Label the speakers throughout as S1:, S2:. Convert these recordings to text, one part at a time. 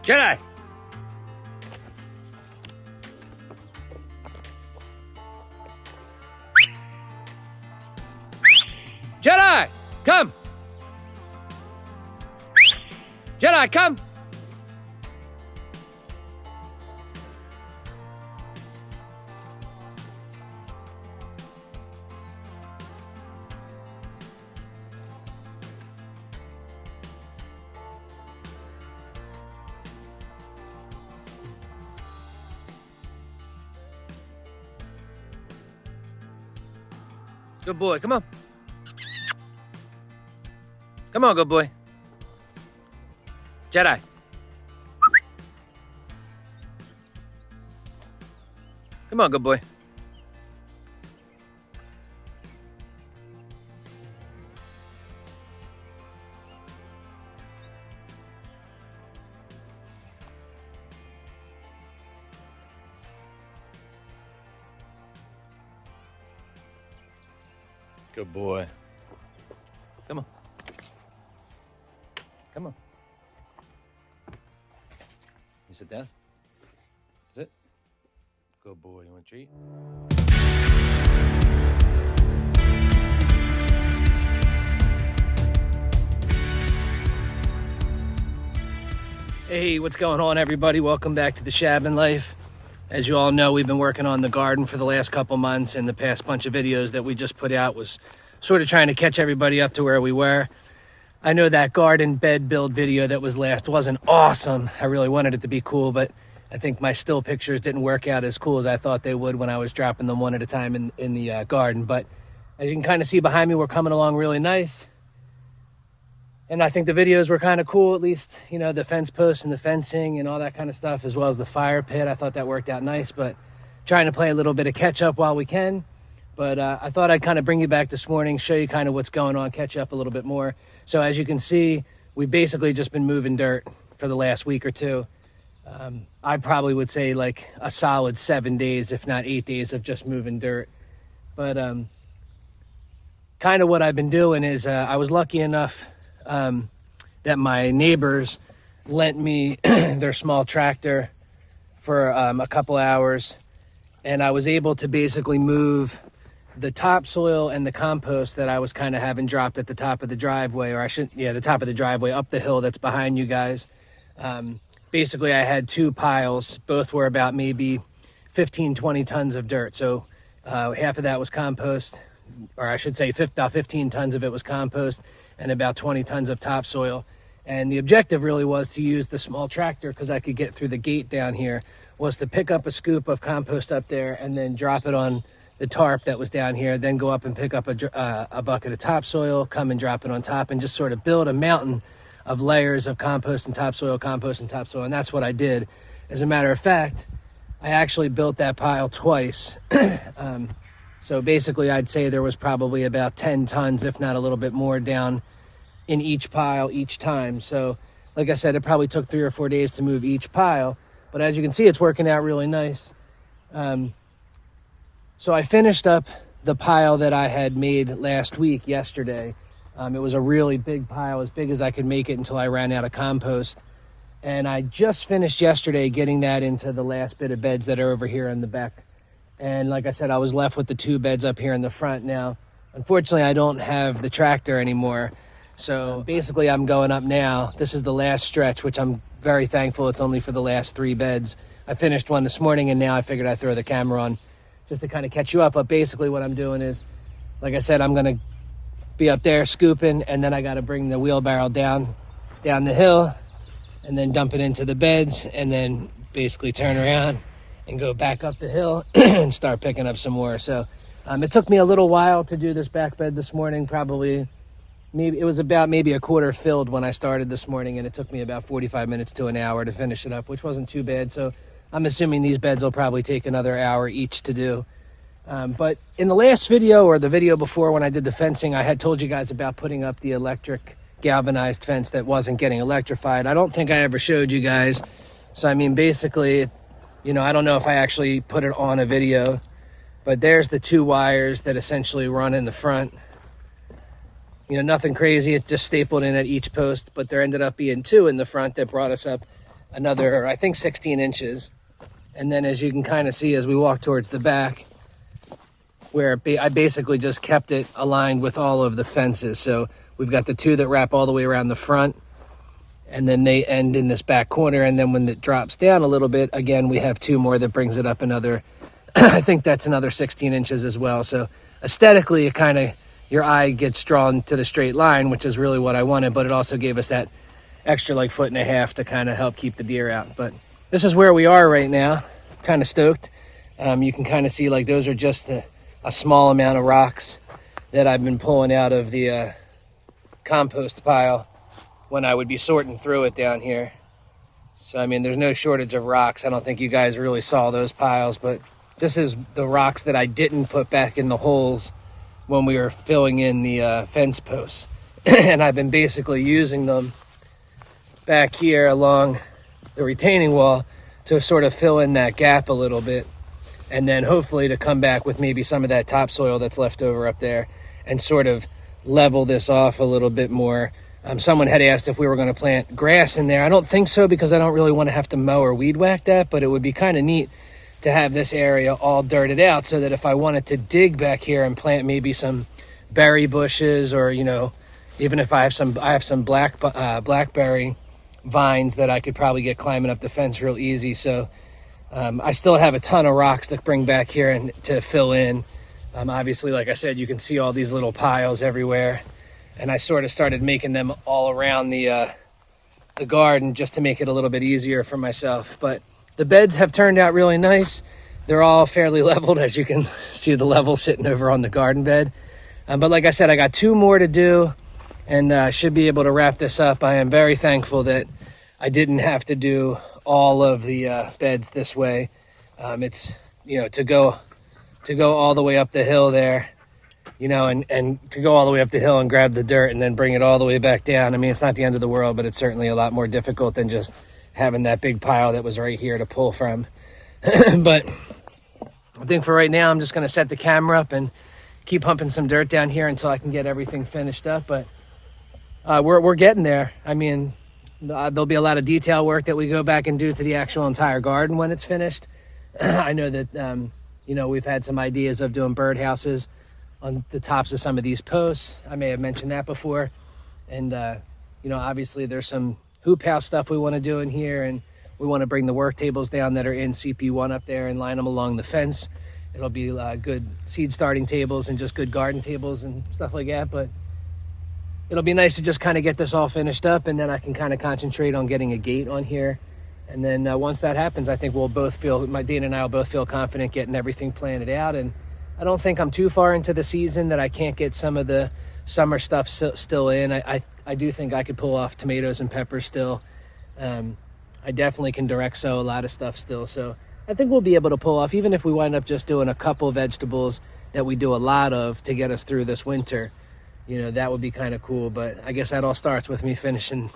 S1: Jedi! Jedi! Come! Jedi, come! Good boy, come on. Come on, good boy. Jedi. Come on, good boy. Good boy. Come on. Come on. You sit down. Sit. Good boy. You want a treat? Hey, what's going on, everybody? Welcome back to the ShabinLife. As you all know, we've been working on the garden for the last couple months, and the past bunch of videos that we just put out was sort of trying to catch everybody up to where we were. I know that garden bed build video that was last wasn't awesome. I really wanted it to be cool, but I think my still pictures didn't work out as cool as I thought they would when I was dropping them one at a time in the garden. But as you can kind of see behind me, we're coming along really nice. And I think the videos were kind of cool, at least, you know, the fence posts and the fencing and all that kind of stuff, as well as the fire pit. I thought that worked out nice, but trying to play a little bit of catch up while we can. But I thought I'd kind of bring you back this morning, show you kind of what's going on, catch up a little bit more. So as you can see, we've basically just been moving dirt for the last week or two. I probably would say like a solid 7 days, if not 8 days of just moving dirt. But kind of what I've been doing is I was lucky enough that my neighbors lent me their small tractor for a couple hours, and I was able to basically move the topsoil and the compost that I was kind of having dropped at the top of the driveway, the top of the driveway up the hill that's behind you guys. Basically, I had two piles. Both were about maybe 15, 20 tons of dirt. So half of that was compost, or I should say about 15 tons of it was compost, and about 20 tons of topsoil. And the objective really was to use the small tractor, because I could get through the gate down here, was to pick up a scoop of compost up there and then drop it on the tarp that was down here, then go up and pick up a bucket of topsoil, come and drop it on top, and just sort of build a mountain of layers of compost and topsoil, and that's what I did. As a matter of fact, I actually built that pile twice. So basically, I'd say there was probably about 10 tons, if not a little bit more, down in each pile each time. So like I said, it probably took 3 or 4 days to move each pile, but as you can see, it's working out really nice. So I finished up the pile that I had made last week, yesterday. It was a really big pile, as big as I could make it until I ran out of compost. And I just finished yesterday getting that into the last bit of beds that are over here in the back. And like I said, I was left with the 2 beds up here in the front now. Unfortunately, I don't have the tractor anymore. So basically, I'm going up now. This is the last stretch, which I'm very thankful it's only for the last 3 beds. I finished one this morning, and now I figured I'd throw the camera on just to kind of catch you up. But basically what I'm doing is, like I said, I'm going to be up there scooping, and then I got to bring the wheelbarrow down the hill and then dump it into the beds, and then basically turn around and go back up the hill and start picking up some more. So it took me a little while to do this back bed this morning. Probably it was about maybe a quarter filled when I started this morning, and it took me about 45 minutes to an hour to finish it up, which wasn't too bad. So I'm assuming these beds will probably take another hour each to do. But in the last video, or the video before when I did the fencing, I had told you guys about putting up the electric galvanized fence that wasn't getting electrified. I don't think I ever showed you guys. So I mean, basically, you know, I don't know if I actually put it on a video, but there's the 2 wires that essentially run in the front. You know, nothing crazy. It just stapled in at each post, but there ended up being 2 in the front that brought us up another, I think 16 inches. And then as you can kind of see as we walk towards the back, where I basically just kept it aligned with all of the fences. So we've got the 2 that wrap all the way around the front, and then they end in this back corner. And then when it drops down a little bit, again, we have 2 more that brings it up another, I think that's another 16 inches as well. So aesthetically, it kind of, your eye gets drawn to the straight line, which is really what I wanted, but it also gave us that extra like 1.5 feet to kind of help keep the deer out. But this is where we are right now. Kind of stoked. You can kind of see like those are just a small amount of rocks that I've been pulling out of the compost pile when I would be sorting through it down here. So, I mean, there's no shortage of rocks. I don't think you guys really saw those piles, but this is the rocks that I didn't put back in the holes when we were filling in the fence posts. And I've been basically using them back here along the retaining wall to sort of fill in that gap a little bit. And then hopefully to come back with maybe some of that topsoil that's left over up there and sort of level this off a little bit more. Someone had asked if we were going to plant grass in there. I don't think so, because I don't really want to have to mow or weed whack that, but it would be kind of neat to have this area all dirted out so that if I wanted to dig back here and plant maybe some berry bushes, or, you know, even if I have some blackberry vines that I could probably get climbing up the fence real easy. So I still have a ton of rocks to bring back here and to fill in. Obviously, like I said, you can see all these little piles everywhere, and I sort of started making them all around the garden just to make it a little bit easier for myself. But the beds have turned out really nice. They're all fairly leveled, as you can see the level sitting over on the garden bed. But like I said, I got 2 more to do, and should be able to wrap this up. I am very thankful that I didn't have to do all of the beds this way. It's, you know, to go all the way up the hill there, you know, and to go all the way up the hill and grab the dirt and then bring it all the way back down. I mean, it's not the end of the world, but it's certainly a lot more difficult than just having that big pile that was right here to pull from. But I think for right now, I'm just going to set the camera up and keep humping some dirt down here until I can get everything finished up. But we're getting there. I mean, there'll be a lot of detail work that we go back and do to the actual entire garden when it's finished. I know that, you know, we've had some ideas of doing birdhouses on the tops of some of these posts. I may have mentioned that before. And, you know, obviously there's some hoop house stuff we want to do in here, and we want to bring the work tables down that are in CP1 up there and line them along the fence. It'll be good seed starting tables and just good garden tables and stuff like that. But it'll be nice to just kind of get this all finished up, and then I can kind of concentrate on getting a gate on here. And then once that happens, I think we'll both feel, Dayna and I will both feel confident getting everything planted out. And I don't think I'm too far into the season that I can't get some of the summer stuff still in. I do think I could pull off tomatoes and peppers still. I definitely can direct sow a lot of stuff still. So I think we'll be able to pull off, even if we wind up just doing a couple vegetables that we do a lot of to get us through this winter. You know, that would be kind of cool. But I guess that all starts with me finishing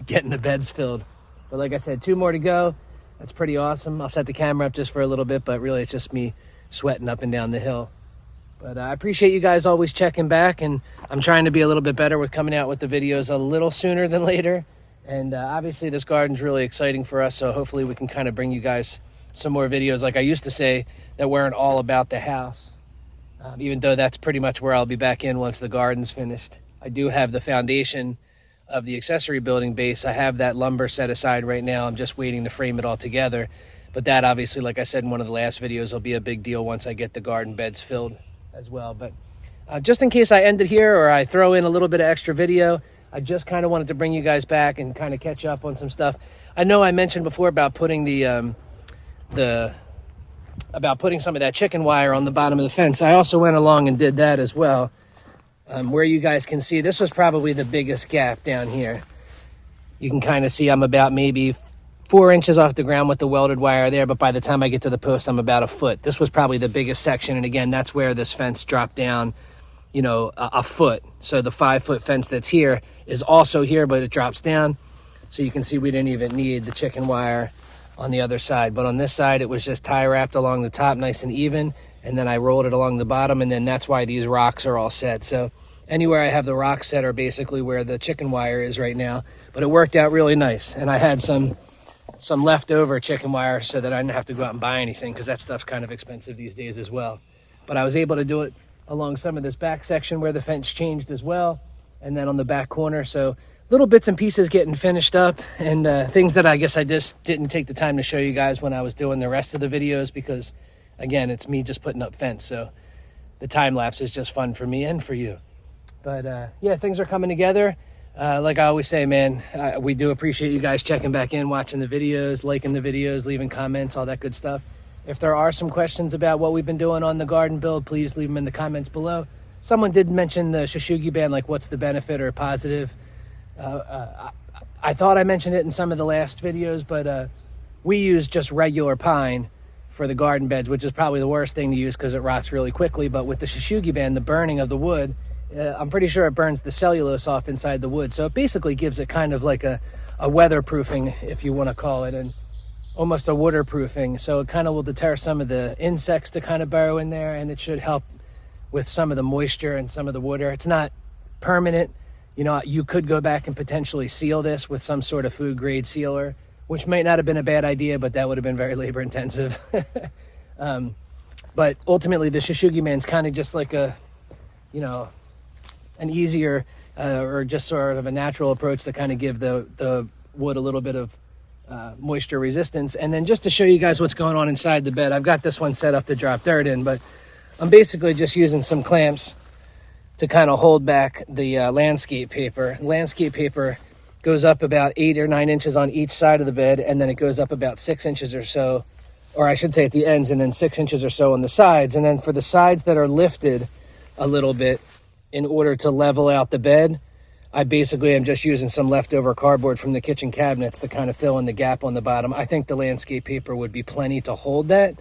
S1: getting the beds filled. But like I said, 2 more to go. That's pretty awesome. I'll set the camera up just for a little bit, but really it's just me sweating up and down the hill. But I appreciate you guys always checking back, and I'm trying to be a little bit better with coming out with the videos a little sooner than later. And obviously this garden's really exciting for us, so hopefully we can kind of bring you guys some more videos, like I used to say, that weren't all about the house. Even though that's pretty much where I'll be back in once the garden's finished. I do have the foundation of the accessory building base. I have that lumber set aside right now. I'm just waiting to frame it all together. But that obviously, like I said in one of the last videos, will be a big deal once I get the garden beds filled as well. But just in case I end it here or I throw in a little bit of extra video, I just kind of wanted to bring you guys back and kind of catch up on some stuff. I know I mentioned before about putting putting some of that chicken wire on the bottom of the fence. I also went along and did that as well. Where you guys can see, this was probably the biggest gap down here. You can kind of see I'm about maybe 4 inches off the ground with the welded wire there, but by the time I get to the post, I'm about a foot. This was probably the biggest section, and again, that's where this fence dropped down, you know, a foot. So the 5-foot fence that's here is also here, but it drops down. So you can see we didn't even need the chicken wire on the other side. But on this side, it was just tie wrapped along the top, nice and even, and then I rolled it along the bottom, and then that's why these rocks are all set. So anywhere I have the rocks set are basically where the chicken wire is right now. But it worked out really nice. And I had some some leftover chicken wire so that I didn't have to go out and buy anything, because that stuff's kind of expensive these days as well. But I was able to do it along some of this back section where the fence changed as well, and then on the back corner. So little bits and pieces getting finished up, and things that I guess I just didn't take the time to show you guys when I was doing the rest of the videos, because again, it's me just putting up fence, so the time lapse is just fun for me and for you. But yeah, things are coming together. Like I always say, man, we do appreciate you guys checking back in, watching the videos, liking the videos, leaving comments, all that good stuff. If there are some questions about what we've been doing on the garden build, please leave them in the comments below. Someone did mention the Shishoogi band, like what's the benefit or positive. I thought I mentioned it in some of the last videos, but we use just regular pine for the garden beds, which is probably the worst thing to use because it rots really quickly. But with the Shishoogi band, the burning of the wood, I'm pretty sure it burns the cellulose off inside the wood. So it basically gives it kind of like a weatherproofing, if you want to call it, and almost a waterproofing. So it kind of will deter some of the insects to kind of burrow in there, and it should help with some of the moisture and some of the water. It's not permanent. You know, you could go back and potentially seal this with some sort of food grade sealer, which might not have been a bad idea, but that would have been very labor intensive. But ultimately the Shishoogi man's kind of just like a, you know, an easier or just sort of a natural approach to kind of give the wood a little bit of moisture resistance. And then just to show you guys what's going on inside the bed, I've got this one set up to drop dirt in, but I'm basically just using some clamps to kind of hold back the landscape paper. Landscape paper goes up about 8 or 9 inches on each side of the bed, and then it goes up about 6 inches or so, or I should say at the ends, and then 6 inches or so on the sides. And then for the sides that are lifted a little bit, in order to level out the bed, I basically am just using some leftover cardboard from the kitchen cabinets to kind of fill in the gap on the bottom. I think the landscape paper would be plenty to hold that,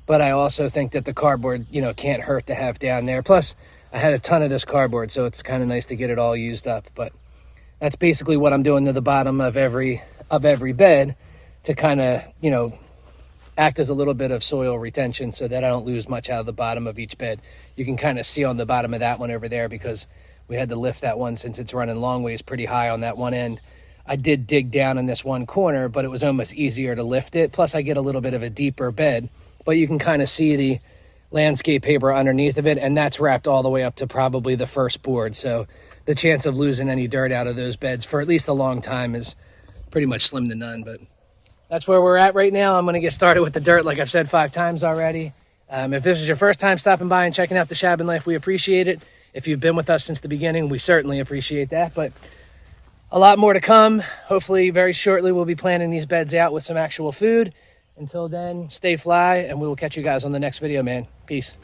S1: but I also think that the cardboard, you know, can't hurt to have down there. Plus, I had a ton of this cardboard, so it's kind of nice to get it all used up. But that's basically what I'm doing to the bottom of every bed to kind of, you know, act as a little bit of soil retention so that I don't lose much out of the bottom of each bed. You can kind of see on the bottom of that one over there, because we had to lift that one since it's running long ways pretty high on that one end. I did dig down in this one corner, but it was almost easier to lift it. Plus I get a little bit of a deeper bed, but you can kind of see the landscape paper underneath of it, and that's wrapped all the way up to probably the first board. So the chance of losing any dirt out of those beds for at least a long time is pretty much slim to none. But that's where we're at right now. I'm going to get started with the dirt, like I've said 5 times already. If this is your first time stopping by and checking out the ShabinLife, we appreciate it. If you've been with us since the beginning, we certainly appreciate that. But a lot more to come. Hopefully very shortly we'll be planning these beds out with some actual food. Until then, stay fly, and we will catch you guys on the next video, man. Peace.